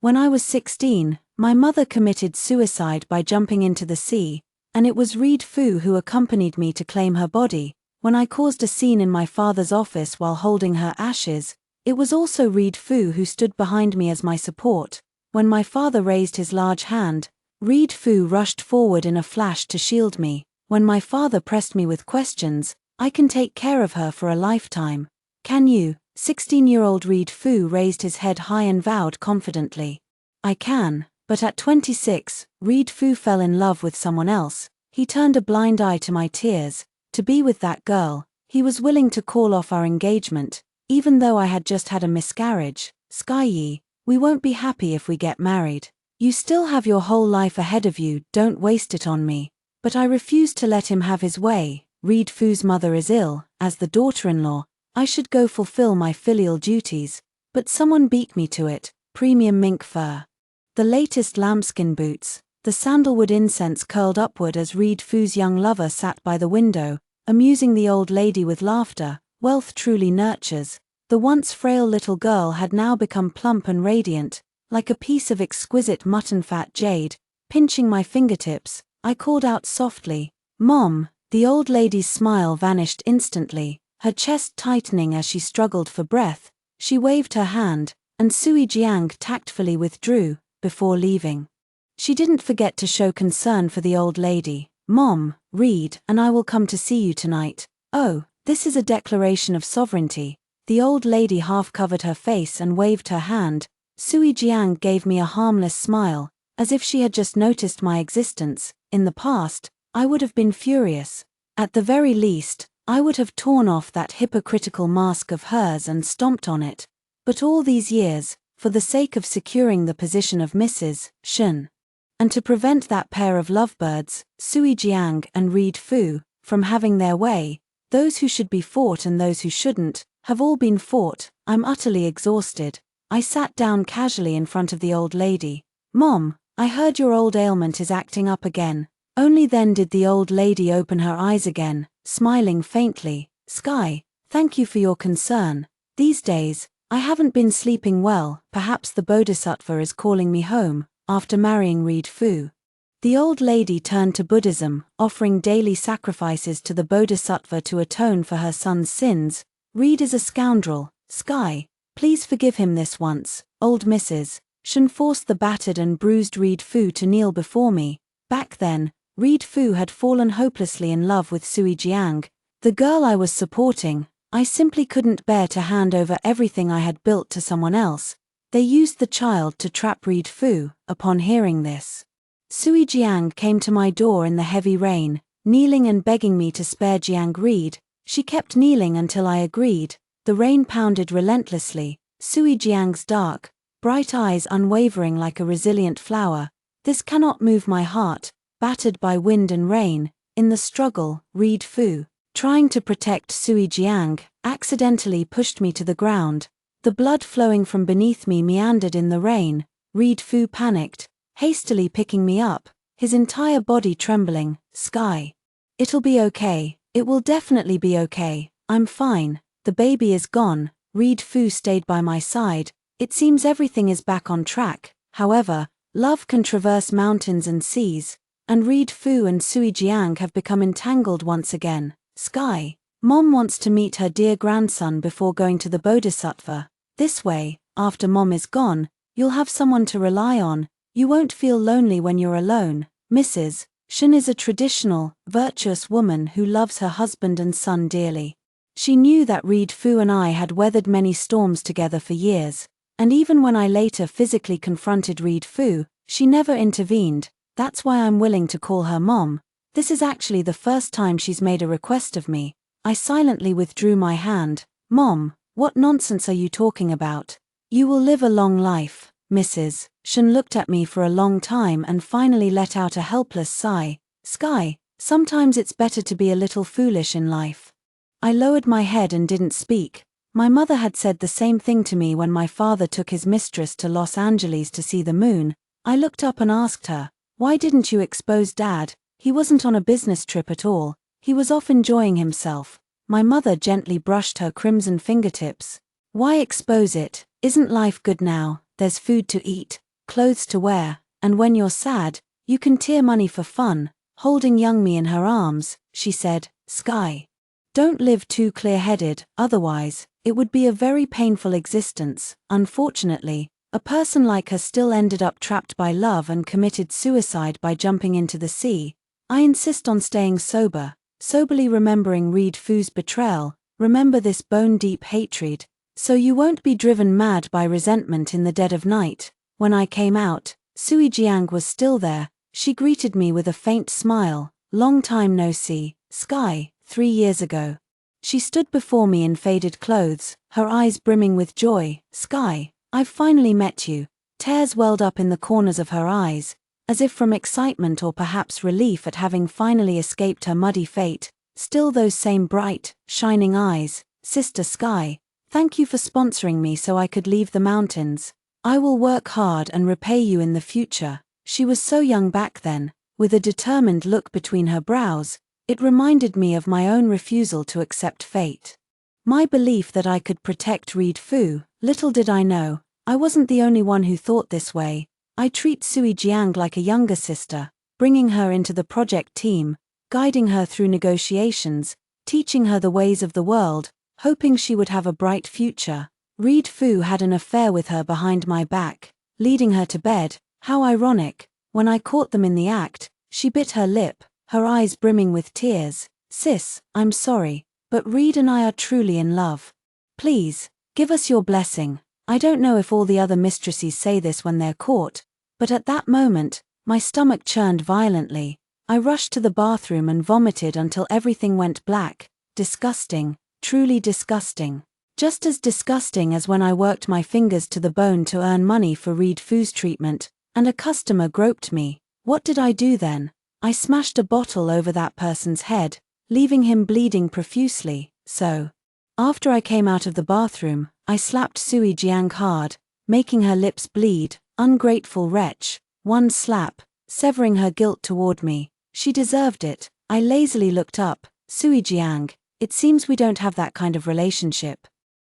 When I was 16, my mother committed suicide by jumping into the sea, and it was Reed Fu who accompanied me to claim her body. When I caused a scene in my father's office while holding her ashes, it was also Reed Fu who stood behind me as my support. When my father raised his large hand, Reed Fu rushed forward in a flash to shield me. When my father pressed me with questions, I can take care of her for a lifetime. Can you? 16-year-old Reed Fu raised his head high and vowed confidently. I can, but at 26, Reed Fu fell in love with someone else. He turned a blind eye to my tears. To be with that girl, he was willing to call off our engagement, even though I had just had a miscarriage. Sky, we won't be happy if we get married. You still have your whole life ahead of you, don't waste it on me. But I refused to let him have his way. Reed Fu's mother is ill. As the daughter-in-law, I should go fulfill my filial duties, but someone beat me to it. Premium mink fur. The latest lambskin boots. The sandalwood incense curled upward as Reed Fu's young lover sat by the window, amusing the old lady with laughter. Wealth truly nurtures. The once frail little girl had now become plump and radiant, like a piece of exquisite mutton-fat jade. Pinching my fingertips, I called out softly, "Mom." The old lady's smile vanished instantly, her chest tightening as she struggled for breath. She waved her hand, and Sui Jiang tactfully withdrew, before leaving. She didn't forget to show concern for the old lady. "Mom, Reed and I will come to see you tonight." "Oh, this is a declaration of sovereignty." The old lady half covered her face and waved her hand. Sui Jiang gave me a harmless smile, as if she had just noticed my existence. In the past, I would have been furious. At the very least, I would have torn off that hypocritical mask of hers and stomped on it. But all these years, for the sake of securing the position of Mrs. Shen, and to prevent that pair of lovebirds, Sui Jiang and Reed Fu, from having their way, those who should be fought and those who shouldn't, have all been fought. I'm utterly exhausted. I sat down casually in front of the old lady. "Mom, I heard your old ailment is acting up again." Only then did the old lady open her eyes again, smiling faintly. "Sky, thank you for your concern. These days, I haven't been sleeping well. Perhaps the Bodhisattva is calling me home." After marrying Reed Fu, the old lady turned to Buddhism, offering daily sacrifices to the Bodhisattva to atone for her son's sins. "Reed is a scoundrel. Sky, please forgive him this once." Old Mrs. Shen forced the battered and bruised Reed Fu to kneel before me. Back then, Reed Fu had fallen hopelessly in love with Sui Jiang, the girl I was supporting. I simply couldn't bear to hand over everything I had built to someone else. They used the child to trap Reed Fu. Upon hearing this, Sui Jiang came to my door in the heavy rain, kneeling and begging me to spare Jiang Reed. She kept kneeling until I agreed. The rain pounded relentlessly, Sui Jiang's dark, bright eyes unwavering like a resilient flower. "This cannot move my heart." Battered by wind and rain, in the struggle, Reed Fu, trying to protect Sui Jiang, accidentally pushed me to the ground. The blood flowing from beneath me meandered in the rain. Reed Fu panicked, hastily picking me up, his entire body trembling. "Sky. It'll be okay. It will definitely be okay. I'm fine. The baby is gone." Reed Fu stayed by my side. It seems everything is back on track. However, love can traverse mountains and seas, and Reed Fu and Sui Jiang have become entangled once again. "Sky. Mom wants to meet her dear grandson before going to the Bodhisattva. This way, after Mom is gone, you'll have someone to rely on. You won't feel lonely when you're alone." Mrs. Shen is a traditional, virtuous woman who loves her husband and son dearly. She knew that Reed Fu and I had weathered many storms together for years, and even when I later physically confronted Reed Fu, she never intervened. That's why I'm willing to call her Mom. This is actually the first time she's made a request of me. I silently withdrew my hand. "Mom, what nonsense are you talking about? You will live a long life." Mrs. Shen looked at me for a long time and finally let out a helpless sigh. "Sky, sometimes it's better to be a little foolish in life." I lowered my head and didn't speak. My mother had said the same thing to me when my father took his mistress to Los Angeles to see the moon. I looked up and asked her, "Why didn't you expose Dad? He wasn't on a business trip at all. He was off enjoying himself." My mother gently brushed her crimson fingertips. "Why expose it? Isn't life good now? There's food to eat." clothes to wear, and when you're sad, you can tear money for fun. Holding young me in her arms, she said, Sky. Don't live too clear-headed, otherwise, it would be a very painful existence. Unfortunately, a person like her still ended up trapped by love and committed suicide by jumping into the sea. I insist on staying sober, soberly remembering Reed Fu's betrayal. Remember this bone-deep hatred, so you won't be driven mad by resentment in the dead of night. When I came out, Sui Jiang was still there. She greeted me with a faint smile. Long time no see, Sky, 3 years ago. She stood before me in faded clothes, her eyes brimming with joy. Sky, I've finally met you. Tears welled up in the corners of her eyes, as if from excitement or perhaps relief at having finally escaped her muddy fate. Still those same bright, shining eyes. Sister Sky, thank you for sponsoring me so I could leave the mountains. I will work hard and repay you in the future. She was so young back then, with a determined look between her brows. It reminded me of my own refusal to accept fate. My belief that I could protect Reed Fu. Little did I know, I wasn't the only one who thought this way. I treat Sui Jiang like a younger sister, bringing her into the project team, guiding her through negotiations, teaching her the ways of the world, hoping she would have a bright future. Reed Fu had an affair with her behind my back, leading her to bed. How ironic. When I caught them in the act, she bit her lip, her eyes brimming with tears. Sis, I'm sorry, but Reed and I are truly in love. Please, give us your blessing. I don't know if all the other mistresses say this when they're caught, but at that moment, my stomach churned violently. I rushed to the bathroom and vomited until everything went black. Disgusting, truly disgusting. Just as disgusting as when I worked my fingers to the bone to earn money for Reed Fu's treatment, and a customer groped me. What did I do then? I smashed a bottle over that person's head, leaving him bleeding profusely. So, after I came out of the bathroom, I slapped Sui Jiang hard, making her lips bleed. Ungrateful wretch. One slap, severing her guilt toward me. She deserved it. I lazily looked up. Sui Jiang, it seems we don't have that kind of relationship.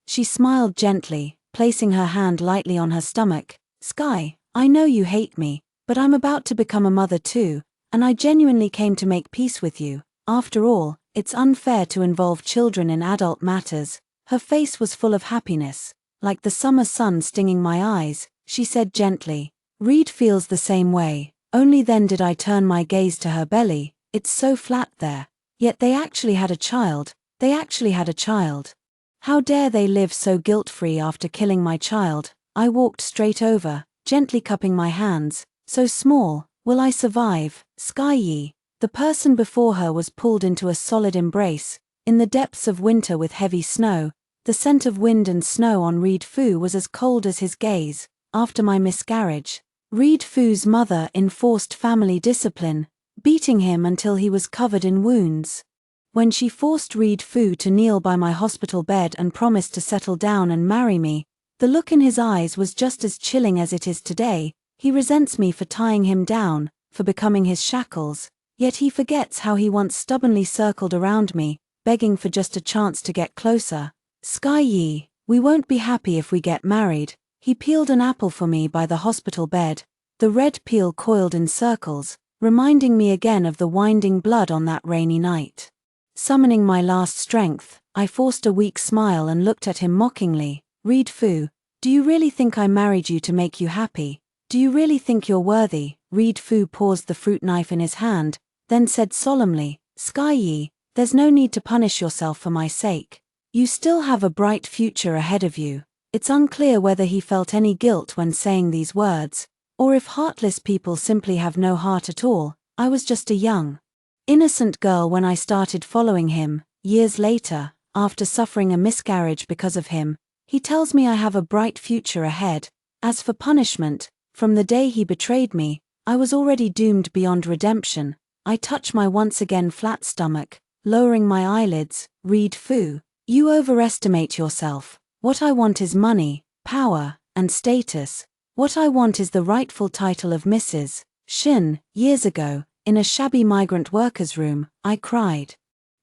She smiled gently, placing her hand lightly on her stomach. Sky, I know you hate me, but I'm about to become a mother too, and I genuinely came to make peace with you. After all, it's unfair to involve children in adult matters. Her face was full of happiness, like the summer sun stinging my eyes. She said gently, Reed feels the same way. Only then did I turn my gaze to her belly. It's so flat there. Yet they actually had a child. They actually had a child. How dare they live so guilt-free after killing my child? I walked straight over, gently cupping my hands. So small, will I survive? Sky Yi. The person before her was pulled into a solid embrace. In the depths of winter with heavy snow, the scent of wind and snow on Reed Fu was as cold as his gaze. After my miscarriage, Reed Fu's mother enforced family discipline, beating him until he was covered in wounds. When she forced Reed Fu to kneel by my hospital bed and promised to settle down and marry me, the look in his eyes was just as chilling as it is today. He resents me for tying him down, for becoming his shackles, yet he forgets how he once stubbornly circled around me, begging for just a chance to get closer. Sky Yi, we won't be happy if we get married. He peeled an apple for me by the hospital bed. The red peel coiled in circles, reminding me again of the winding blood on that rainy night. Summoning my last strength, I forced a weak smile and looked at him mockingly. Reed Fu, do you really think I married you to make you happy? Do you really think you're worthy? Reed Fu paused the fruit knife in his hand, then said solemnly, Sky Yi, there's no need to punish yourself for my sake. You still have a bright future ahead of you. It's unclear whether he felt any guilt when saying these words, or if heartless people simply have no heart at all. I was just a young, innocent girl when I started following him. Years later, after suffering a miscarriage because of him, he tells me I have a bright future ahead. As for punishment, from the day he betrayed me, I was already doomed beyond redemption. I touch my once again flat stomach, lowering my eyelids. Reed Fu, you overestimate yourself. What I want is money, power, and status. What I want is the rightful title of Mrs. Shin. Years ago, in a shabby migrant workers' room, I cried.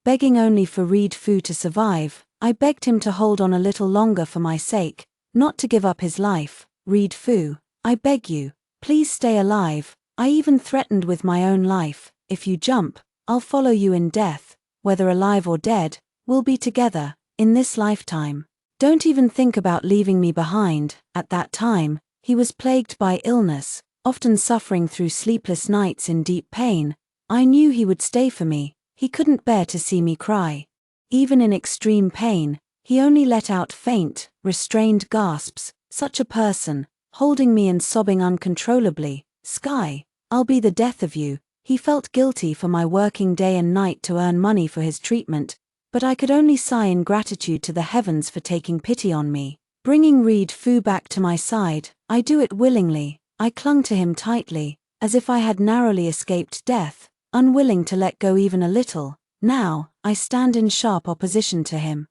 Begging only for Reed Fu to survive, I begged him to hold on a little longer for my sake, not to give up his life. Reed Fu, I beg you, please stay alive. I even threatened with my own life. If you jump, I'll follow you in death. Whether alive or dead, we'll be together, in this lifetime. Don't even think about leaving me behind." At that time, he was plagued by illness, often suffering through sleepless nights in deep pain. I knew he would stay for me. He couldn't bear to see me cry. Even in extreme pain, he only let out faint, restrained gasps. Such a person, holding me and sobbing uncontrollably. "Sky, I'll be the death of you." He felt guilty for my working day and night to earn money for his treatment, but I could only sigh in gratitude to the heavens for taking pity on me. Bringing Reed Fu back to my side, I do it willingly. I clung to him tightly, as if I had narrowly escaped death, unwilling to let go even a little. Now, I stand in sharp opposition to him.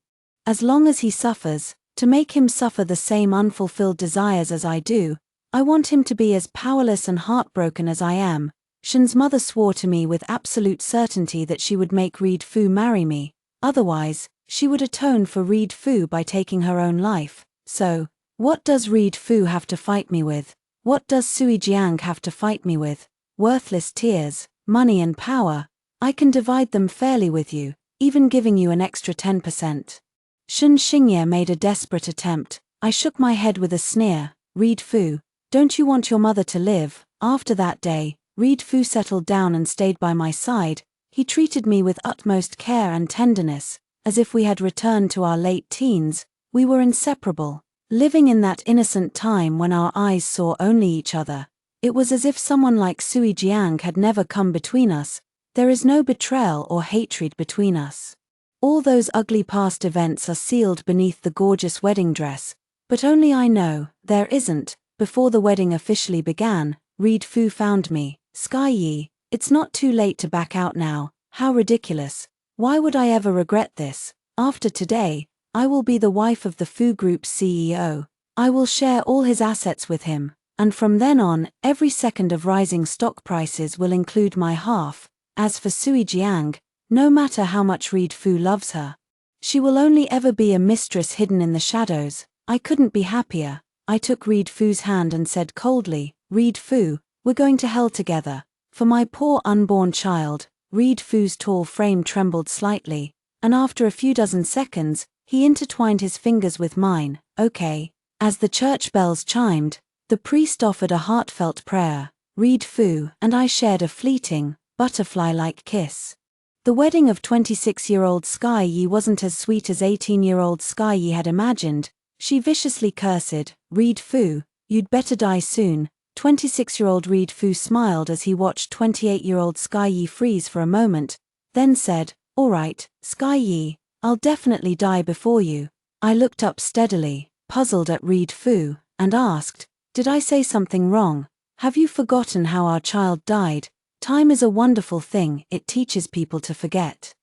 As long as he suffers, to make him suffer the same unfulfilled desires as I do, I want him to be as powerless and heartbroken as I am. Shen's mother swore to me with absolute certainty that she would make Reed Fu marry me. Otherwise, she would atone for Reed Fu by taking her own life. So, what does Reed Fu have to fight me with? What does Sui Jiang have to fight me with? Worthless tears, money and power. I can divide them fairly with you, even giving you an extra 10%. Shen Xingye made a desperate attempt. I shook my head with a sneer. "Reed Fu, don't you want your mother to live?" After that day, Reed Fu settled down and stayed by my side. He treated me with utmost care and tenderness, as if we had returned to our late teens. We were inseparable, living in that innocent time when our eyes saw only each other. It was as if someone like Sui Jiang had never come between us. There is no betrayal or hatred between us. All those ugly past events are sealed beneath the gorgeous wedding dress, but only I know, there isn't. Before the wedding officially began, Reed Fu found me. "Sky Yi, it's not too late to back out now." How ridiculous. Why would I ever regret this? After today, I will be the wife of the Fu Group's CEO. I will share all his assets with him, and from then on, every second of rising stock prices will include my half. As for Sui Jiang, no matter how much Reed Fu loves her, she will only ever be a mistress hidden in the shadows. I couldn't be happier. I took Reed Fu's hand and said coldly, "Reed Fu, we're going to hell together. For my poor unborn child." Reed Fu's tall frame trembled slightly, and after a few dozen seconds, he intertwined his fingers with mine. "Okay." As the church bells chimed, the priest offered a heartfelt prayer. Reed Fu and I shared a fleeting, butterfly-like kiss. The wedding of 26-year-old Sky Yi wasn't as sweet as 18-year-old Sky Yi had imagined. She viciously cursed, "Reed Fu, you'd better die soon." 26-year-old Reed Fu smiled as he watched 28-year-old Sky Yi freeze for a moment, then said, "All right, Sky Yi, I'll definitely die before you." I looked up steadily, puzzled at Reed Fu, and asked, "Did I say something wrong? Have you forgotten how our child died?" Time is a wonderful thing. It teaches people to forget.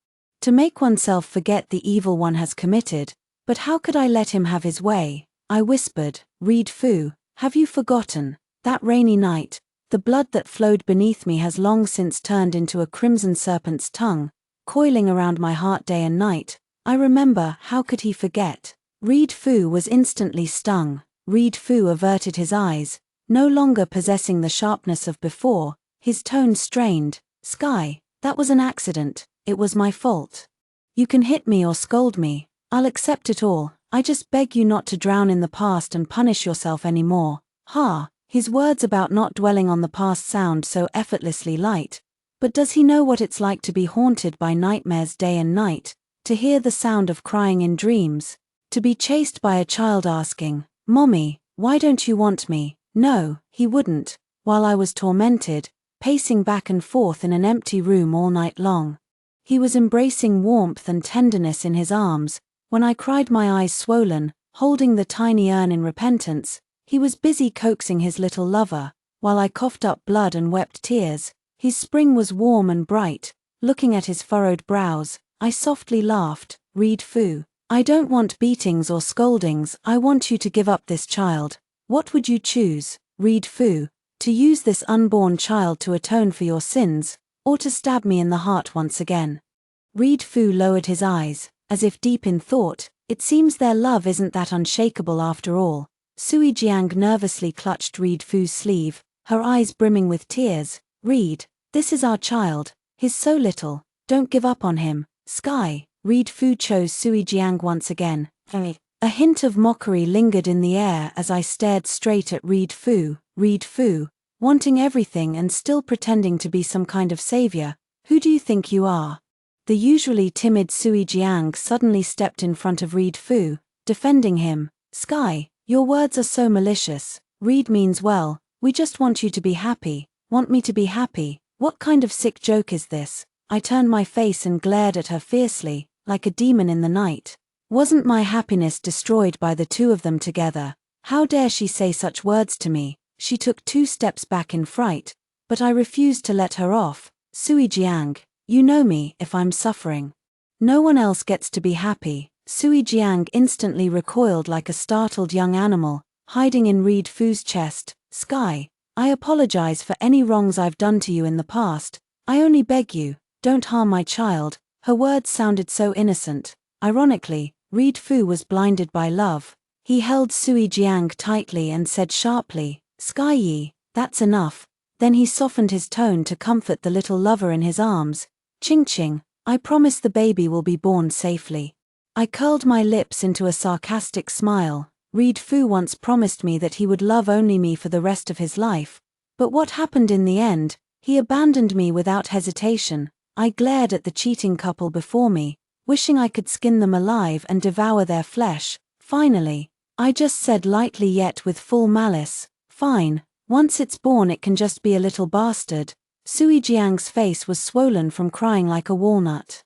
To make oneself forget the evil one has committed. But how could I let him have his way? I whispered, "Reed Fu, have you forgotten? That rainy night, the blood that flowed beneath me has long since turned into a crimson serpent's tongue, coiling around my heart day and night." I remember. How could he forget? Reed Fu was instantly stung. Reed Fu averted his eyes, no longer possessing the sharpness of before, his tone strained. "Sky, that was an accident. It was my fault. You can hit me or scold me. I'll accept it all. I just beg you not to drown in the past and punish yourself anymore." Ha! His words about not dwelling on the past sound so effortlessly light. But does he know what it's like to be haunted by nightmares day and night, to hear the sound of crying in dreams, to be chased by a child asking, "Mommy, why don't you want me?" No, he wouldn't, while I was tormented, pacing back and forth in an empty room all night long. He was embracing warmth and tenderness in his arms. When I cried, my eyes swollen, holding the tiny urn in repentance, he was busy coaxing his little lover, while I coughed up blood and wept tears. His spring was warm and bright. Looking at his furrowed brows, I softly laughed. "Reed Fu, I don't want beatings or scoldings. I want you to give up this child. What would you choose, Reed Fu, to use this unborn child to atone for your sins, or to stab me in the heart once again?" Reed Fu lowered his eyes, as if deep in thought. It seems their love isn't that unshakable after all. Sui Jiang nervously clutched Reed Fu's sleeve, her eyes brimming with tears. Reed, this is our child. He's so little. Don't give up on him. Sky. Reed Fu chose Sui Jiang once again. A hint of mockery lingered in the air as I stared straight at Reed Fu. Reed Fu, wanting everything and still pretending to be some kind of savior. Who do you think you are? The usually timid Sui Jiang suddenly stepped in front of Reed Fu, defending him. Sky, your words are so malicious. Reed means well. We just want you to be happy. Want me to be happy? What kind of sick joke is this? I turned my face and glared at her fiercely, like a demon in the night. Wasn't my happiness destroyed by the two of them together? How dare she say such words to me? She took 2 steps back in fright, but I refused to let her off. Sui Jiang, you know me. If I'm suffering, no one else gets to be happy. Sui Jiang instantly recoiled like a startled young animal, hiding in Reed Fu's chest. Sky, I apologize for any wrongs I've done to you in the past. I only beg you, don't harm my child. Her words sounded so innocent. Ironically, Reed Fu was blinded by love. He held Sui Jiang tightly and said sharply, Sky Yi, that's enough. Then he softened his tone to comfort the little lover in his arms. Ching Ching, I promise the baby will be born safely. I curled my lips into a sarcastic smile. Reed Fu once promised me that he would love only me for the rest of his life. But what happened in the end? He abandoned me without hesitation. I glared at the cheating couple before me, wishing I could skin them alive and devour their flesh. Finally, I just said lightly yet with full malice, fine, once it's born it can just be a little bastard. Sui Jiang's face was swollen from crying like a walnut.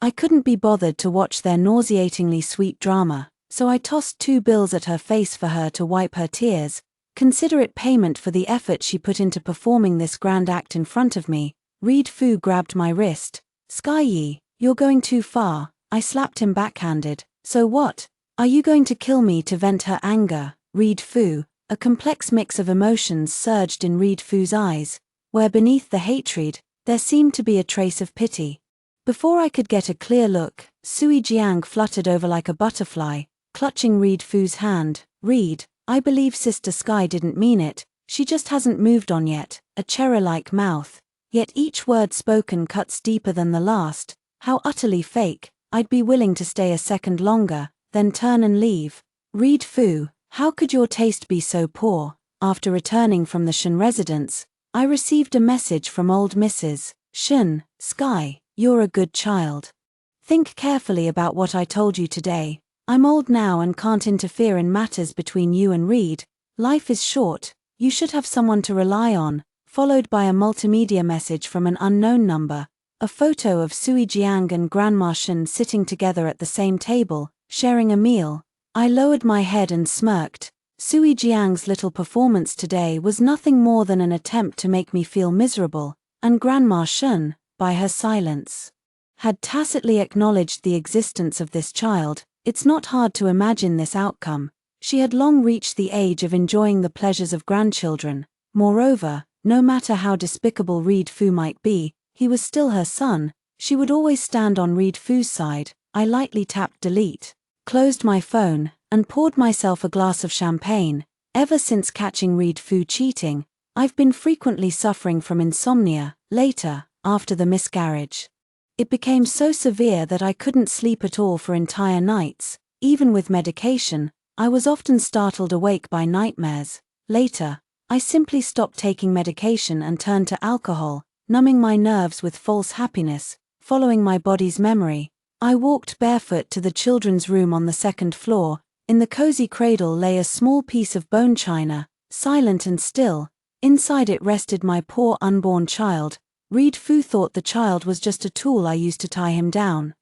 I couldn't be bothered to watch their nauseatingly sweet drama, so I tossed 2 bills at her face for her to wipe her tears. Consider it payment for the effort she put into performing this grand act in front of me. Reed Fu grabbed my wrist. Sky Yi, you're going too far. I slapped him backhanded. So what? Are you going to kill me to vent her anger? Reed Fu, a complex mix of emotions surged in Reed Fu's eyes, where beneath the hatred, there seemed to be a trace of pity. Before I could get a clear look, Sui Jiang fluttered over like a butterfly, clutching Reed Fu's hand. Reed, I believe Sister Sky didn't mean it, she just hasn't moved on yet. A cherry-like mouth. Yet each word spoken cuts deeper than the last. How utterly fake. I'd be willing to stay a second longer, then turn and leave. Reed Fu, how could your taste be so poor? After returning from the Shen residence, I received a message from old Mrs. Shen. Sky, you're a good child. Think carefully about what I told you today. I'm old now and can't interfere in matters between you and Reed. Life is short. You should have someone to rely on. Followed by a multimedia message from an unknown number, a photo of Sui Jiang and Grandma Shen sitting together at the same table, sharing a meal. I lowered my head and smirked. Sui Jiang's little performance today was nothing more than an attempt to make me feel miserable, and Grandma Shen, by her silence, had tacitly acknowledged the existence of this child. It's not hard to imagine this outcome. She had long reached the age of enjoying the pleasures of grandchildren. Moreover, no matter how despicable Reed Fu might be, he was still her son. She would always stand on Reed Fu's side. I lightly tapped delete, closed my phone, and poured myself a glass of champagne. Ever since catching Reed Fu cheating, I've been frequently suffering from insomnia. Later, after the miscarriage, it became so severe that I couldn't sleep at all for entire nights. Even with medication, I was often startled awake by nightmares. Later, I simply stopped taking medication and turned to alcohol, numbing my nerves with false happiness. Following my body's memory, I walked barefoot to the children's room on the 2nd floor. In the cozy cradle lay a small piece of bone china, silent and still. Inside it rested my poor unborn child. Reed Fu thought the child was just a tool I used to tie him down.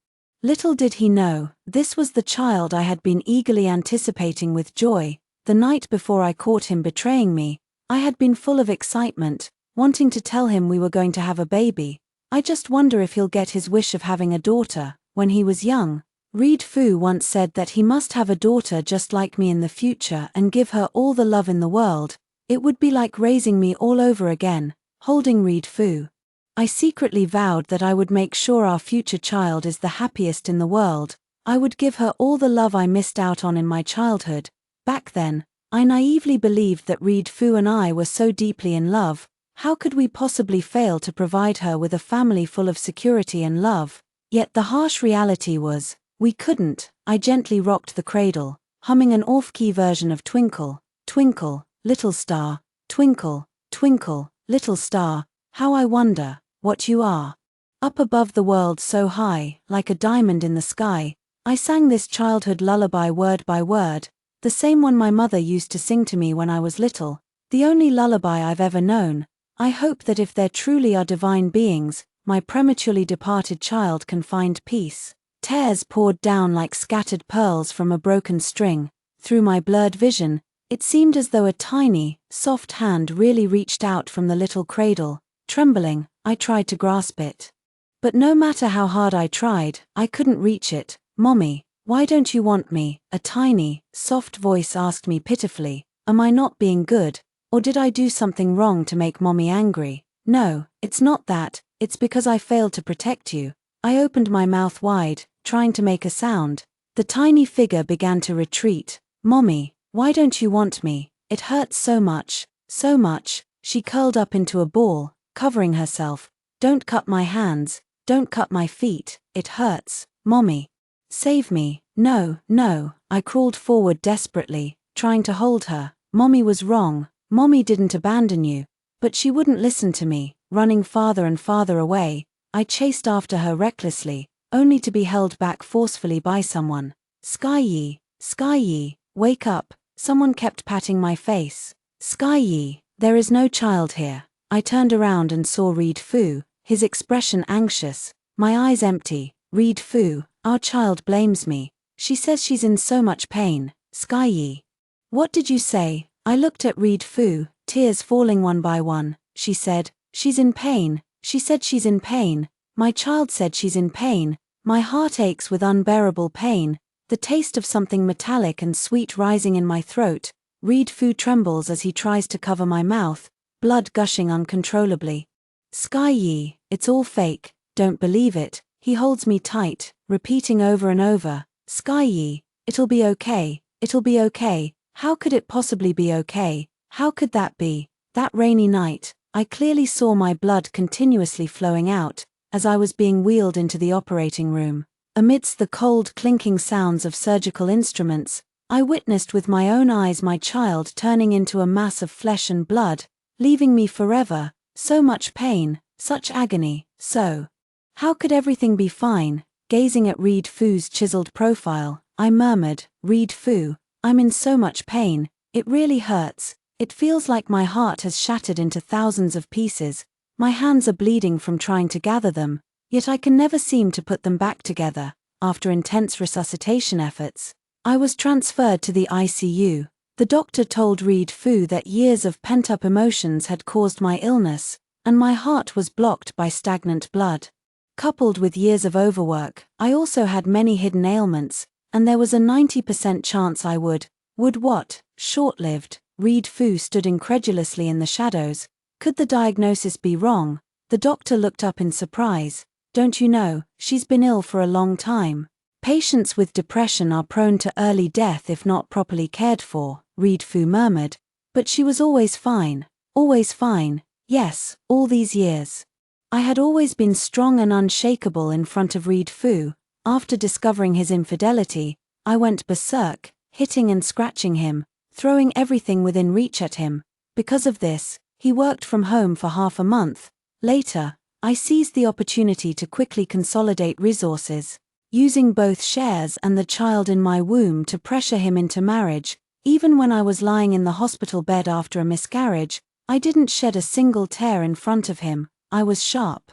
Little did he know, this was the child I had been eagerly anticipating with joy. The night before I caught him betraying me, I had been full of excitement, wanting to tell him we were going to have a baby. I just wonder if he'll get his wish of having a daughter. When he was young, Reed Fu once said that he must have a daughter just like me in the future and give her all the love in the world. It would be like raising me all over again. Holding Reed Fu, I secretly vowed that I would make sure our future child is the happiest in the world. I would give her all the love I missed out on in my childhood. Back then, I naively believed that Reed Fu and I were so deeply in love. How could we possibly fail to provide her with a family full of security and love? Yet the harsh reality was, we couldn't. I gently rocked the cradle, humming an off-key version of Twinkle, Twinkle, Little Star, Twinkle, Twinkle, Little Star, how I wonder what you are. Up above the world so high, like a diamond in the sky, I sang this childhood lullaby word by word, the same one my mother used to sing to me when I was little, the only lullaby I've ever known. I hope that if there truly are divine beings, my prematurely departed child can find peace. Tears poured down like scattered pearls from a broken string. Through my blurred vision, it seemed as though a tiny, soft hand really reached out from the little cradle. Trembling, I tried to grasp it. But no matter how hard I tried, I couldn't reach it. "Mommy, why don't you want me?" a tiny, soft voice asked me pitifully. Am I not being good? Or did I do something wrong to make Mommy angry? No, it's not that, it's because I failed to protect you. I opened my mouth wide, trying to make a sound. The tiny figure began to retreat. "Mommy, why don't you want me? It hurts so much, so much." She curled up into a ball, covering herself. "Don't cut my hands, don't cut my feet, it hurts, Mommy. Save me." "No, no." I crawled forward desperately, trying to hold her. Mommy was wrong. Mommy didn't abandon you. But she wouldn't listen to me. Running farther and farther away, I chased after her recklessly, only to be held back forcefully by someone. Sky Yi, wake up." Someone kept patting my face. "Sky Yi, there is no child here." I turned around and saw Reed Fu, his expression anxious, my eyes empty. "Reed Fu, our child blames me. She says she's in so much pain." "Sky Yi. What did you say?" I looked at Reed Fu, tears falling one by one. "She said, she's in pain. She said she's in pain. My child said she's in pain." My heart aches with unbearable pain, the taste of something metallic and sweet rising in my throat. Reed Fu trembles as he tries to cover my mouth, blood gushing uncontrollably. "Sky Yi, it's all fake, don't believe it." He holds me tight, repeating over and over, "Sky Yi, it'll be okay, it'll be okay." How could it possibly be okay? How could that be? That rainy night, I clearly saw my blood continuously flowing out, as I was being wheeled into the operating room. Amidst the cold clinking sounds of surgical instruments, I witnessed with my own eyes my child turning into a mass of flesh and blood, leaving me forever. So much pain, such agony, so. How could everything be fine? Gazing at Reed Fu's chiseled profile, I murmured, "Reed Fu, I'm in so much pain, it really hurts. It feels like my heart has shattered into thousands of pieces. My hands are bleeding from trying to gather them, yet I can never seem to put them back together." After intense resuscitation efforts, I was transferred to the ICU. The doctor told Reed Fu that years of pent-up emotions had caused my illness, and my heart was blocked by stagnant blood. Coupled with years of overwork, I also had many hidden ailments, and there was a 90% chance I would what? Short-lived. Reed Fu stood incredulously in the shadows. Could the diagnosis be wrong? The doctor looked up in surprise. "Don't you know, she's been ill for a long time. Patients with depression are prone to early death if not properly cared for," Reed Fu murmured. "But she was always fine. Always fine. Yes, all these years." I had always been strong and unshakable in front of Reed Fu. After discovering his infidelity, I went berserk, hitting and scratching him, throwing everything within reach at him. Because of this, he worked from home for half a month. Later, I seized the opportunity to quickly consolidate resources, using both shares and the child in my womb to pressure him into marriage. Even when I was lying in the hospital bed after a miscarriage, I didn't shed a single tear in front of him. I was sharp,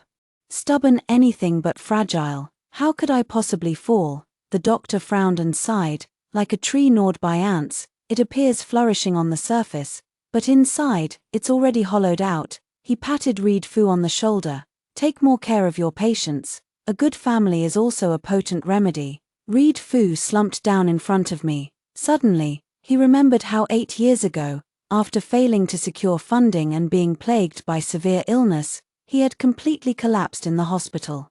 stubborn, anything but fragile. How could I possibly fall? The doctor frowned and sighed. Like a tree gnawed by ants, it appears flourishing on the surface, but inside, it's already hollowed out. He patted Reed Fu on the shoulder. "Take more care of your patients. A good family is also a potent remedy." Reed Fu slumped down in front of me. Suddenly, he remembered how 8 years ago, after failing to secure funding and being plagued by severe illness, he had completely collapsed in the hospital.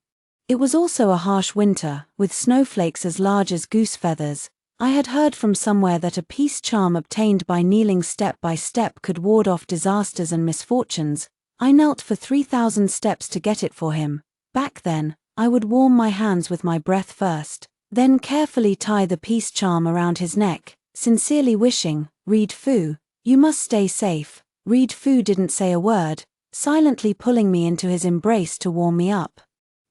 It was also a harsh winter, with snowflakes as large as goose feathers. I had heard from somewhere that a peace charm obtained by kneeling step by step could ward off disasters and misfortunes. I knelt for 3,000 steps to get it for him. Back then, I would warm my hands with my breath first, then carefully tie the peace charm around his neck, sincerely wishing, "Read Fu, you must stay safe." Read Fu didn't say a word, silently pulling me into his embrace to warm me up.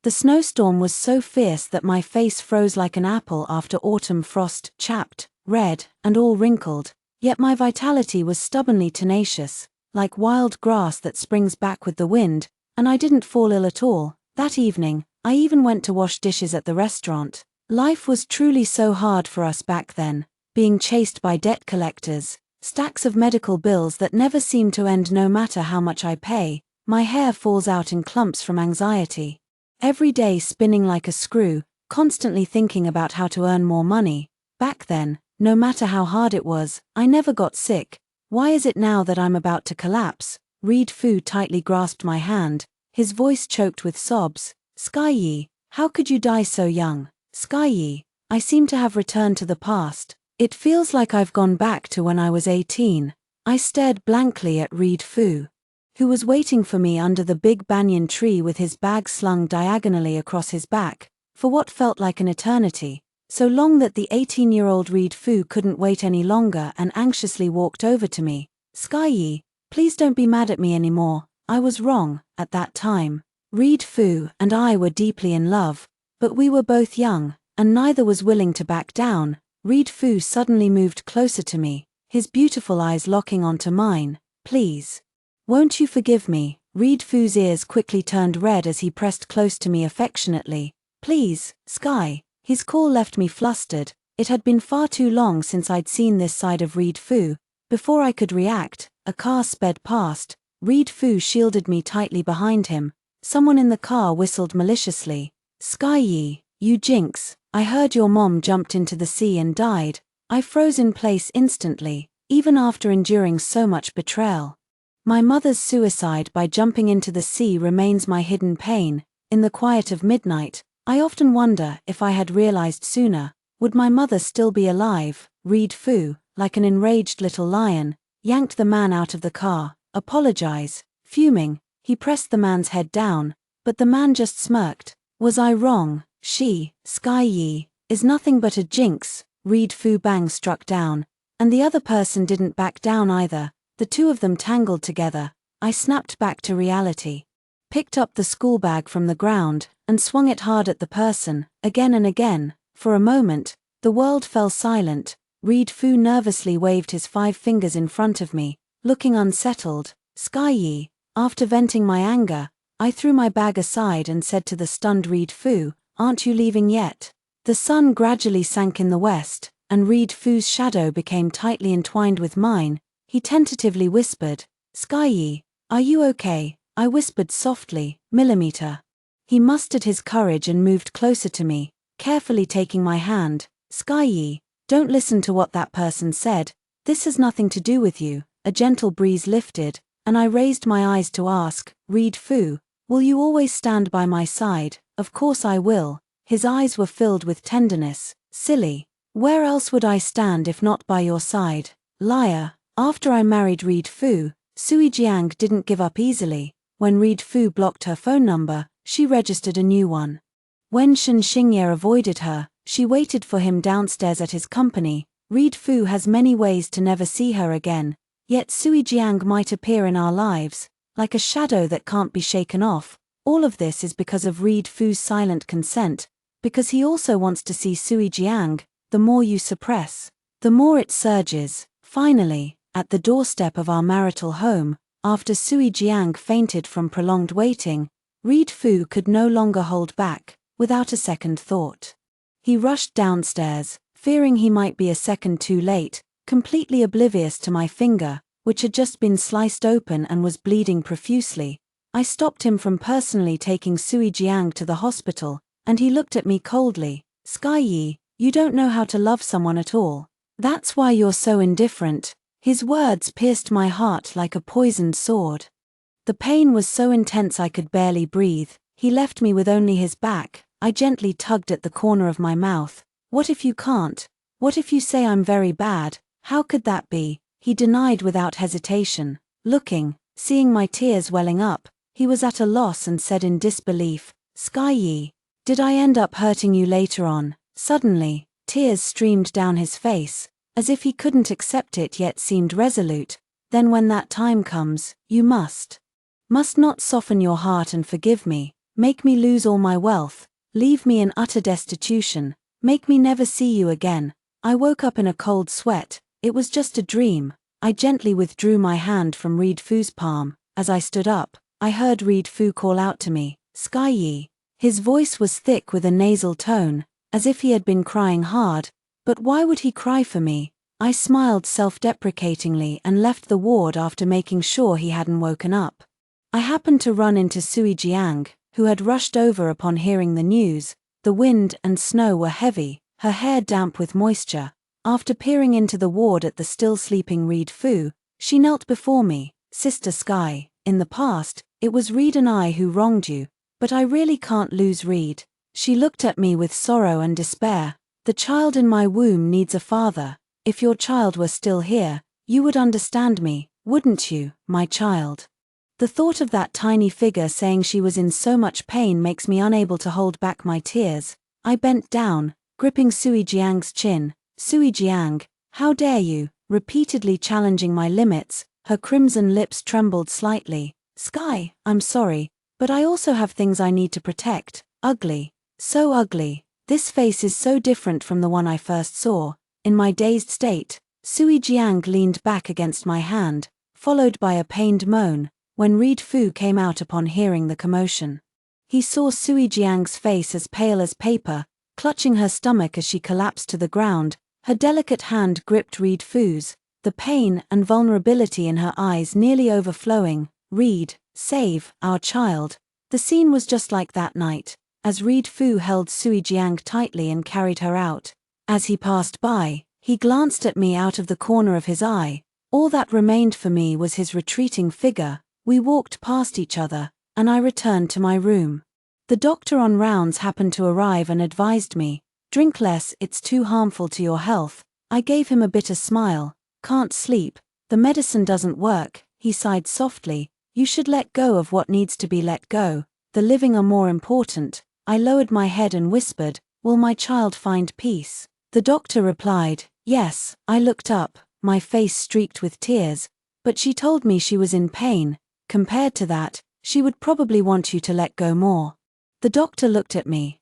The snowstorm was so fierce that my face froze like an apple after autumn frost, chapped, red, and all wrinkled, yet my vitality was stubbornly tenacious, like wild grass that springs back with the wind, and I didn't fall ill at all. That evening, I even went to wash dishes at the restaurant. Life was truly so hard for us back then, being chased by debt collectors, stacks of medical bills that never seem to end no matter how much I pay. My hair falls out in clumps from anxiety. Every day spinning like a screw, constantly thinking about how to earn more money. Back then, no matter how hard it was, I never got sick. Why is it now that I'm about to collapse? Read Fu tightly grasped my hand, his voice choked with sobs. Sky Yi, how could you die so young? Sky Yi, I seem to have returned to the past. It feels like I've gone back to when I was 18. I stared blankly at Read Fu, who was waiting for me under the big banyan tree with his bag slung diagonally across his back, for what felt like an eternity, so long that the 18-year-old Read Fu couldn't wait any longer and anxiously walked over to me. Sky Yi, please don't be mad at me anymore. I was wrong, at that time. Read Fu and I were deeply in love, but we were both young, and neither was willing to back down. Read Fu suddenly moved closer to me, his beautiful eyes locking onto mine. Please. Won't you forgive me? Read Fu's ears quickly turned red as he pressed close to me affectionately. Please, Sky. His call left me flustered. It had been far too long since I'd seen this side of Read Fu. Before I could react, a car sped past. Read Fu shielded me tightly behind him. Someone in the car whistled maliciously. Sky Yi, you jinx, I heard your mom jumped into the sea and died. I froze in place instantly, even after enduring so much betrayal. My mother's suicide by jumping into the sea remains my hidden pain. In the quiet of midnight, I often wonder if I had realized sooner, would my mother still be alive? Read Fu, like an enraged little lion, yanked the man out of the car. Apologize. Fuming, he pressed the man's head down, but the man just smirked. Was I wrong? She, Sky Yi, is nothing but a jinx. Read Fu bang struck down, and the other person didn't back down either. The two of them tangled together. I snapped back to reality, picked up the school bag from the ground, and swung it hard at the person, again and again. For a moment, the world fell silent. Read Fu nervously waved his 5 fingers in front of me, looking unsettled. Sky Yi, after venting my anger, I threw my bag aside and said to the stunned Read Fu, "Aren't you leaving yet?" The sun gradually sank in the west, and Read Fu's shadow became tightly entwined with mine. He tentatively whispered, "Sky Yi, are you okay?" I whispered softly, "Millimeter." He mustered his courage and moved closer to me, carefully taking my hand. "Sky Yi, don't listen to what that person said. This has nothing to do with you." A gentle breeze lifted, and I raised my eyes to ask, "Read Fu, will you always stand by my side?" "Of course I will." His eyes were filled with tenderness. "Silly. Where else would I stand if not by your side?" "Liar." After I married Read Fu, Sui Jiang didn't give up easily. When Read Fu blocked her phone number, she registered a new one. When Shen Xingye avoided her, she waited for him downstairs at his company. Read Fu has many ways to never see her again, yet Sui Jiang might appear in our lives, like a shadow that can't be shaken off. All of this is because of Read Fu's silent consent, because he also wants to see Sui Jiang. The more you suppress, the more it surges. Finally, at the doorstep of our marital home, after Sui Jiang fainted from prolonged waiting, Read Fu could no longer hold back. Without a second thought, he rushed downstairs, fearing he might be a second too late, completely oblivious to my finger, which had just been sliced open and was bleeding profusely. I stopped him from personally taking Sui Jiang to the hospital, and he looked at me coldly. "Sky Yi, you don't know how to love someone at all. That's why you're so indifferent." His words pierced my heart like a poisoned sword. The pain was so intense I could barely breathe. He left me with only his back. I gently tugged at the corner of my mouth. "What if you can't? What if you say I'm very bad? How could that be? He denied without hesitation. Seeing my tears welling up, he was at a loss and said in disbelief, Sky, did I end up hurting you later on? Suddenly, tears streamed down his face, as if he couldn't accept it yet seemed resolute. Then when that time comes, you must not soften your heart and forgive me, make me lose all my wealth, leave me in utter destitution, make me never see you again. I woke up in a cold sweat. It was just a dream. I gently withdrew my hand from Reed Fu's palm. As I stood up, I heard Reed Fu call out to me, Sky. His voice was thick with a nasal tone, as if he had been crying hard. But why would he cry for me? I smiled self-deprecatingly and left the ward after making sure he hadn't woken up. I happened to run into Sui Jiang, who had rushed over upon hearing the news. The wind and snow were heavy, her hair damp with moisture. After peering into the ward at the still sleeping Reed Fu, she knelt before me. Sister Sky, in the past, it was Reed and I who wronged you, but I really can't lose Reed. She looked at me with sorrow and despair. The child in my womb needs a father. If your child were still here, you would understand me, wouldn't you, my child? The thought of that tiny figure saying she was in so much pain makes me unable to hold back my tears. I bent down, gripping Sui Jiang's chin. Sui Jiang, how dare you, repeatedly challenging my limits. Her crimson lips trembled slightly. Sky, I'm sorry, but I also have things I need to protect. Ugly. So ugly. This face is so different from the one I first saw. In my dazed state, Sui Jiang leaned back against my hand, followed by a pained moan, when Reed Fu came out upon hearing the commotion. He saw Sui Jiang's face as pale as paper, clutching her stomach as she collapsed to the ground. Her delicate hand gripped Reed Fu's, the pain and vulnerability in her eyes nearly overflowing. Reed, save our child. The scene was just like that night, as Reed Fu held Sui Jiang tightly and carried her out. As he passed by, he glanced at me out of the corner of his eye. All that remained for me was his retreating figure. We walked past each other, and I returned to my room. The doctor on rounds happened to arrive and advised me, drink less, it's too harmful to your health. I gave him a bitter smile. Can't sleep. The medicine doesn't work, he sighed softly. You should let go of what needs to be let go. The living are more important. I lowered my head and whispered, will my child find peace? The doctor replied, yes. I looked up, my face streaked with tears. But she told me she was in pain. Compared to that, she would probably want you to let go more. The doctor looked at me.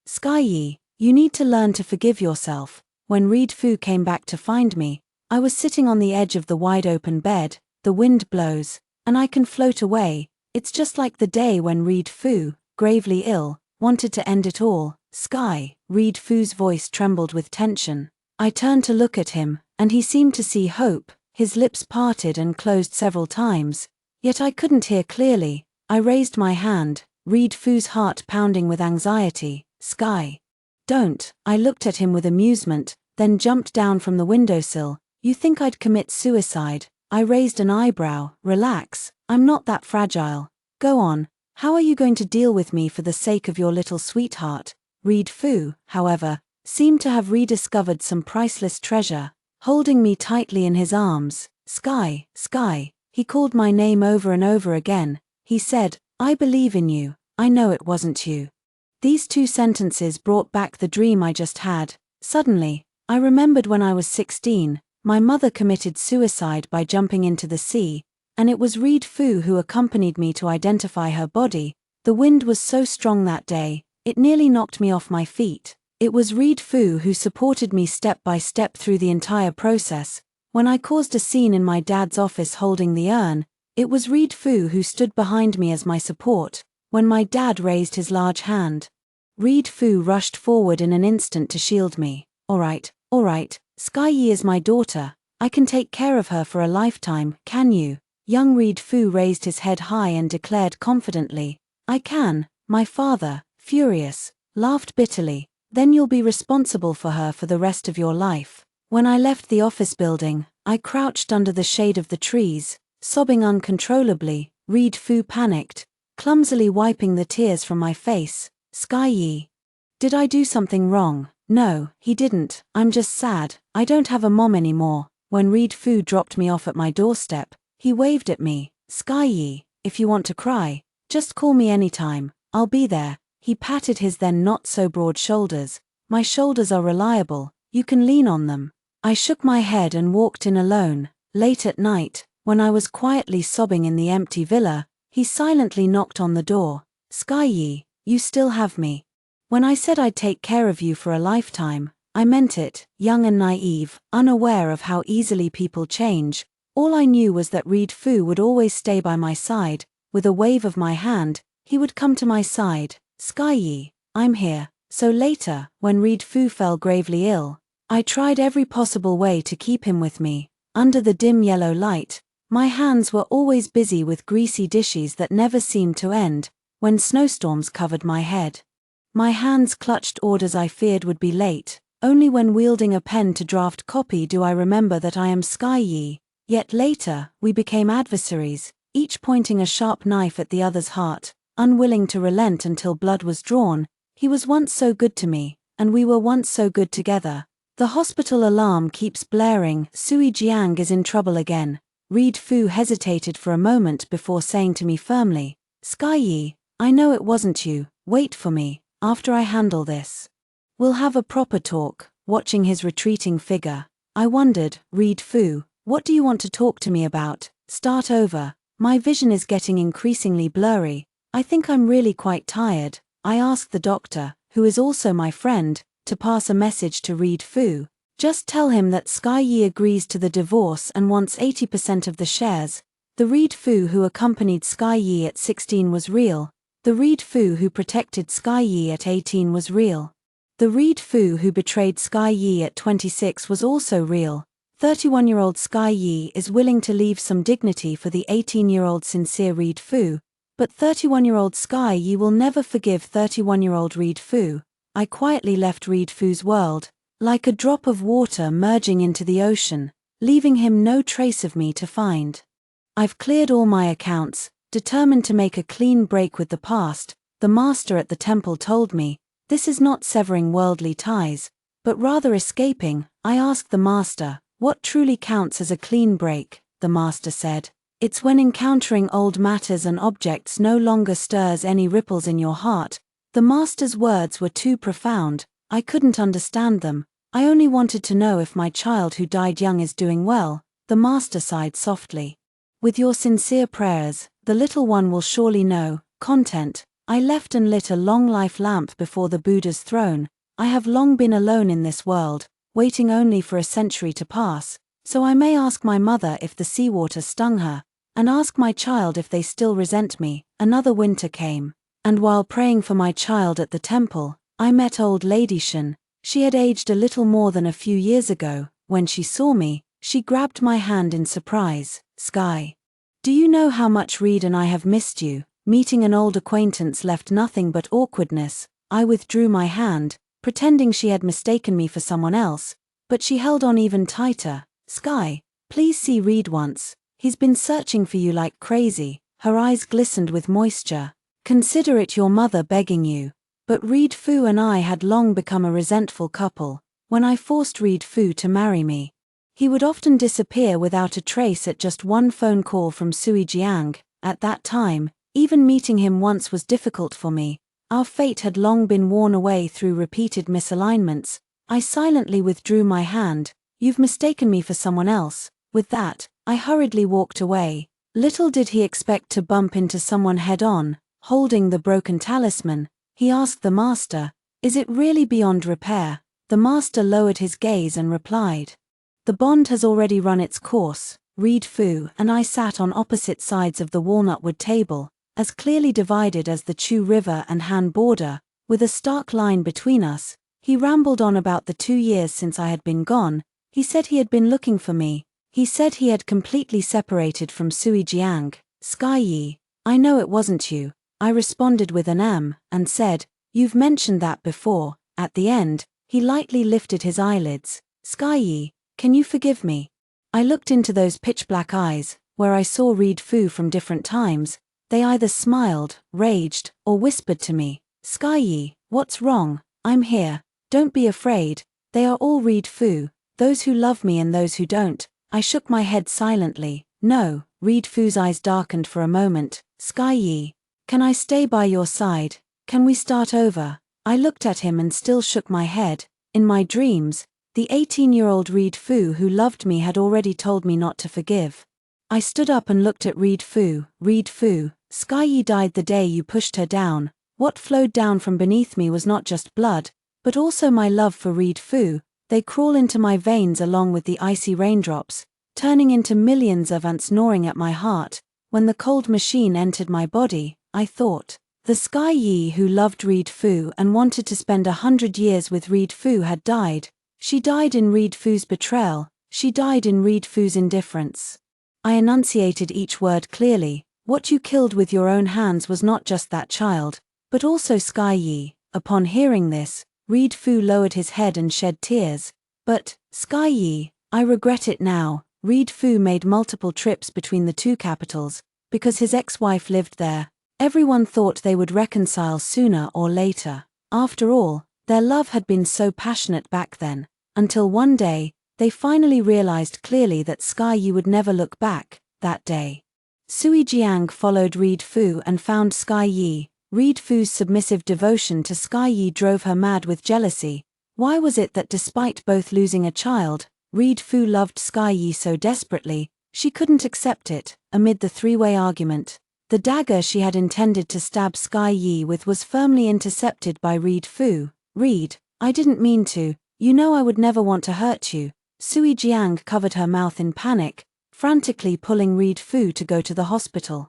Sky, you need to learn to forgive yourself. When Reed Fu came back to find me, I was sitting on the edge of the wide-open bed. The wind blows, and I can float away. It's just like the day when Reed Fu, gravely ill, wanted to end it all. Sky, Reed Fu's voice trembled with tension. I turned to look at him, and he seemed to see hope. His lips parted and closed several times. Yet I couldn't hear clearly. I raised my hand, Reed Fu's heart pounding with anxiety. Sky. Don't. I looked at him with amusement, then jumped down from the windowsill. You think I'd commit suicide? I raised an eyebrow. Relax. I'm not that fragile. Go on. How are you going to deal with me for the sake of your little sweetheart? Reed Fu, however, seemed to have rediscovered some priceless treasure, holding me tightly in his arms. Sky, Sky. He called my name over and over again. He said, I believe in you. I know it wasn't you. These two sentences brought back the dream I just had. Suddenly, I remembered when I was 16, my mother committed suicide by jumping into the sea, and it was Reed Fu who accompanied me to identify her body. The wind was so strong that day, it nearly knocked me off my feet. It was Reed Fu who supported me step by step through the entire process. When I caused a scene in my dad's office holding the urn, it was Reed Fu who stood behind me as my support. When my dad raised his large hand, Reed Fu rushed forward in an instant to shield me. All right, Sky Yi is my daughter. I can take care of her for a lifetime, can you? Young Reed Fu raised his head high and declared confidently, I can. My father, furious, laughed bitterly. Then you'll be responsible for her for the rest of your life. When I left the office building, I crouched under the shade of the trees, sobbing uncontrollably. Reed Fu panicked, clumsily wiping the tears from my face. Sky Yi. Did I do something wrong? No, he didn't. I'm just sad. I don't have a mom anymore. When Reed Fu dropped me off at my doorstep, he waved at me. Sky Yi, if you want to cry, just call me anytime. I'll be there. He patted his then not so broad shoulders. My shoulders are reliable. You can lean on them. I shook my head and walked in alone. Late at night, when I was quietly sobbing in the empty villa, he silently knocked on the door. Sky Yi, you still have me. When I said I'd take care of you for a lifetime, I meant it. Young and naive, unaware of how easily people change, all I knew was that Reed Fu would always stay by my side. With a wave of my hand, he would come to my side. Sky Yi, I'm here. So later, when Reed Fu fell gravely ill, I tried every possible way to keep him with me. Under the dim yellow light, my hands were always busy with greasy dishes that never seemed to end. When snowstorms covered my head, my hands clutched orders I feared would be late. Only when wielding a pen to draft copy do I remember that I am Sky Yi. Yet later, we became adversaries, each pointing a sharp knife at the other's heart, unwilling to relent until blood was drawn. He was once so good to me, and we were once so good together. The hospital alarm keeps blaring. Sui Jiang is in trouble again. Reed Fu hesitated for a moment before saying to me firmly, Sky Yi, I know it wasn't you. Wait for me. After I handle this, we'll have a proper talk. Watching his retreating figure, I wondered, Reed Fu, what do you want to talk to me about? Start over. My vision is getting increasingly blurry. I think I'm really quite tired. I asked the doctor, who is also my friend, to pass a message to Reed Fu. Just tell him that Sky Yi agrees to the divorce and wants 80% of the shares. The Reed Fu who accompanied Sky Yi at 16 was real. The Reed Fu who protected Sky Yi at 18 was real. The Reed Fu who betrayed Sky Yi at 26 was also real. 31-year-old Sky Yi is willing to leave some dignity for the 18-year-old sincere Reed Fu, but 31-year-old Sky Yi will never forgive 31-year-old Reed Fu. I quietly left Reed Fu's world, like a drop of water merging into the ocean, leaving him no trace of me to find. I've cleared all my accounts, determined to make a clean break with the past. The master at the temple told me, this is not severing worldly ties, but rather escaping. I asked the master, what truly counts as a clean break? The master said, it's when encountering old matters and objects no longer stirs any ripples in your heart. The master's words were too profound. I couldn't understand them. I only wanted to know if my child who died young is doing well. The master sighed softly. With your sincere prayers, the little one will surely know. Content. I left and lit a long life lamp before the Buddha's throne. I have long been alone in this world, waiting only for a century to pass, so I may ask my mother if the seawater stung her, and ask my child if they still resent me. Another winter came, and while praying for my child at the temple, I met old Lady Shen. She had aged a little more than a few years ago. When she saw me, she grabbed my hand in surprise. Sky, do you know how much Reed and I have missed you? Meeting an old acquaintance left nothing but awkwardness. I withdrew my hand, pretending she had mistaken me for someone else, but she held on even tighter. Sky, please see Reed once. He's been searching for you like crazy. Her eyes glistened with moisture. Consider it your mother begging you. But Reed Fu and I had long become a resentful couple. When I forced Reed Fu to marry me, he would often disappear without a trace at just one phone call from Sui Jiang. At that time, even meeting him once was difficult for me. Our fate had long been worn away through repeated misalignments. I silently withdrew my hand. You've mistaken me for someone else. With that, I hurriedly walked away. Little did he expect to bump into someone head-on. Holding the broken talisman, he asked the master, is it really beyond repair? The master lowered his gaze and replied, the bond has already run its course. Reed Fu and I sat on opposite sides of the walnutwood table, as clearly divided as the Chu River and Han border, with a stark line between us. He rambled on about the 2 years since I had been gone. He said he had been looking for me. He said he had completely separated from Sui Jiang. Sky Yi, I know it wasn't you. I responded with an and said, you've mentioned that before. At the end, he lightly lifted his eyelids. Sky Yi, can you forgive me? I looked into those pitch-black eyes, where I saw Reed Fu from different times. They either smiled, raged, or whispered to me, Sky Yi, what's wrong? I'm here. Don't be afraid, they are all Reed Fu, those who love me and those who don't. I shook my head silently. No. Reed Fu's eyes darkened for a moment. Sky Yi, can I stay by your side? Can we start over? I looked at him and still shook my head. In my dreams, the 18-year-old Reed Fu who loved me had already told me not to forgive. I stood up and looked at Reed Fu. Reed Fu, Sky Yi died the day you pushed her down. What flowed down from beneath me was not just blood, but also my love for Reed Fu. They crawl into my veins along with the icy raindrops, turning into millions of ants gnawing at my heart. When the cold machine entered my body, I thought, the Sky Yi who loved Reed Fu and wanted to spend 100 years with Reed Fu had died. She died in Reed Fu's betrayal. She died in Reed Fu's indifference. I enunciated each word clearly. What you killed with your own hands was not just that child, but also Sky Yi. Upon hearing this, Reed Fu lowered his head and shed tears. But, Sky Yi, I regret it now. Reed Fu made multiple trips between the two capitals, because his ex-wife lived there. Everyone thought they would reconcile sooner or later. After all, their love had been so passionate back then, until one day, they finally realized clearly that Sky Yi would never look back. That day, Sui Jiang followed Reed Fu and found Sky Yi. Reed Fu's submissive devotion to Sky Yi drove her mad with jealousy. Why was it that despite both losing a child, Reed Fu loved Sky Yi so desperately? She couldn't accept it. Amid the three-way argument, the dagger she had intended to stab Sky Yi with was firmly intercepted by Reed Fu. Reed, I didn't mean to. You know I would never want to hurt you. Sui Jiang covered her mouth in panic, frantically pulling Reed Fu to go to the hospital.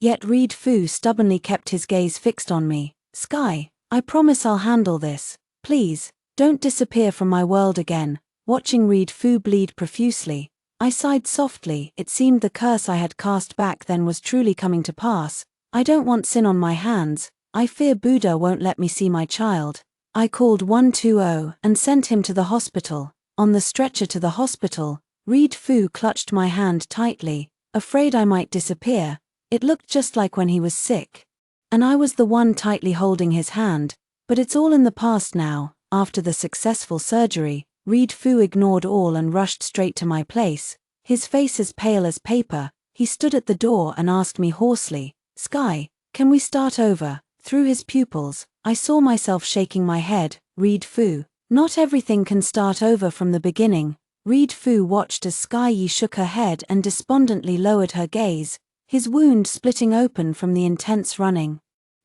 Yet Reed Fu stubbornly kept his gaze fixed on me. Sky, I promise I'll handle this. Please, don't disappear from my world again. Watching Reed Fu bleed profusely, I sighed softly. It seemed the curse I had cast back then was truly coming to pass. I don't want sin on my hands. I fear Buddha won't let me see my child. I called 120 and sent him to the hospital. On the stretcher to the hospital, Reed Fu clutched my hand tightly, afraid I might disappear. It looked just like when he was sick. And I was the one tightly holding his hand. But it's all in the past now. After the successful surgery, Reed Fu ignored all and rushed straight to my place. His face as pale as paper, he stood at the door and asked me hoarsely, Sky, can we start over? Through his pupils, I saw myself shaking my head. Reed Fu, not everything can start over from the beginning. Reed Fu watched as Sky Yi shook her head and despondently lowered her gaze, his wound splitting open from the intense running.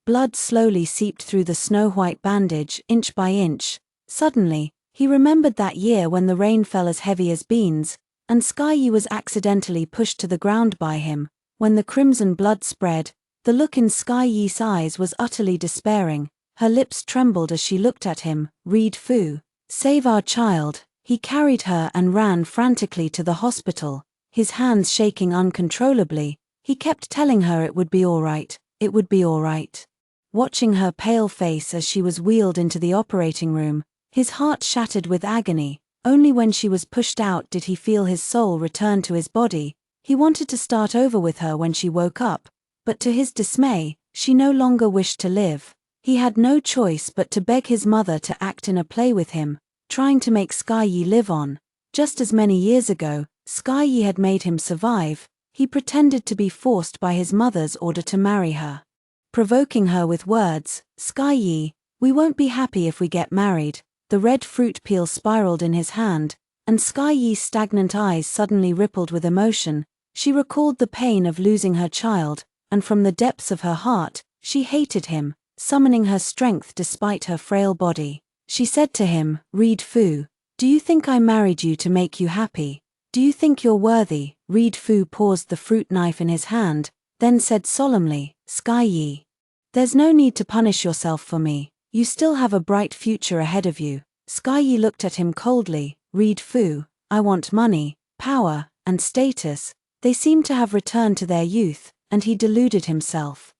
Blood slowly seeped through the snow-white bandage, inch by inch. Suddenly, he remembered that year when the rain fell as heavy as beans, and Sky Yi was accidentally pushed to the ground by him. When the crimson blood spread, the look in Sky Yi's eyes was utterly despairing. Her lips trembled as she looked at him. Reed Fu, save our child. He carried her and ran frantically to the hospital, his hands shaking uncontrollably. He kept telling her it would be all right, it would be all right. Watching her pale face as she was wheeled into the operating room, his heart shattered with agony. Only when she was pushed out did he feel his soul return to his body. He wanted to start over with her when she woke up, but to his dismay, she no longer wished to live. He had no choice but to beg his mother to act in a play with him, trying to make Sky Yi live on. Just as many years ago, Sky Yi had made him survive, he pretended to be forced by his mother's order to marry her. Provoking her with words, Sky Yi, we won't be happy if we get married. The red fruit peel spiraled in his hand, and Sky Yi's stagnant eyes suddenly rippled with emotion. She recalled the pain of losing her child, and from the depths of her heart, she hated him, summoning her strength despite her frail body. She said to him, Reed Fu, do you think I married you to make you happy? Do you think you're worthy? Reed Fu paused the fruit knife in his hand, then said solemnly, Sky Yi, there's no need to punish yourself for me. You still have a bright future ahead of you. Sky Yi looked at him coldly. Reed Fu, I want money, power, and status. They seemed to have returned to their youth, and he deluded himself,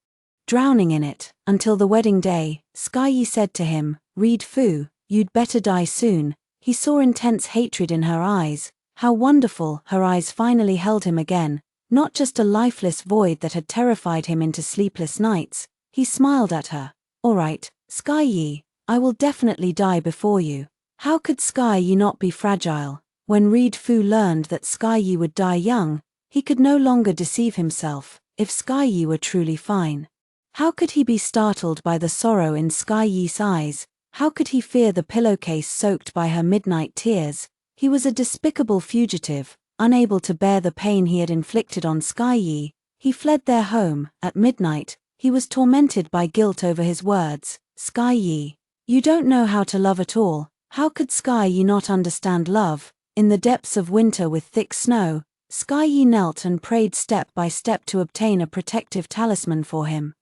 drowning in it. Until the wedding day, Sky Yi said to him, Reed Fu, you'd better die soon. He saw intense hatred in her eyes. How wonderful! Her eyes finally held him again, not just a lifeless void that had terrified him into sleepless nights. He smiled at her. All right, Sky Yi, I will definitely die before you. How could Sky Yi not be fragile? When Reed Fu learned that Sky Yi would die young, he could no longer deceive himself. If Sky Yi were truly fine, how could he be startled by the sorrow in Sky Yi's eyes? How could he fear the pillowcase soaked by her midnight tears? He was a despicable fugitive, unable to bear the pain he had inflicted on Sky Yi. He fled their home. At midnight, he was tormented by guilt over his words. Sky Yi, you don't know how to love at all. How could Sky Yi not understand love? In the depths of winter with thick snow, Sky Yi knelt and prayed step by step to obtain a protective talisman for him.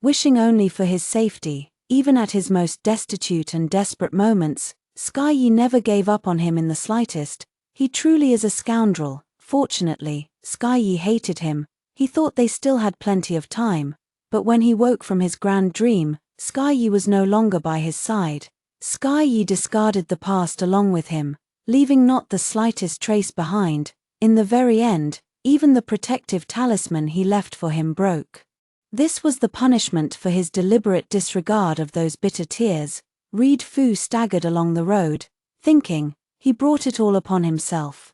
Wishing only for his safety, even at his most destitute and desperate moments, Sky Yi never gave up on him in the slightest. He truly is a scoundrel. Fortunately, Sky Yi hated him. He thought they still had plenty of time, but when he woke from his grand dream, Sky Yi was no longer by his side. Sky Yi discarded the past along with him, leaving not the slightest trace behind. In the very end, even the protective talisman he left for him broke. This was the punishment for his deliberate disregard of those bitter tears. Reed Fu staggered along the road, thinking, he brought it all upon himself.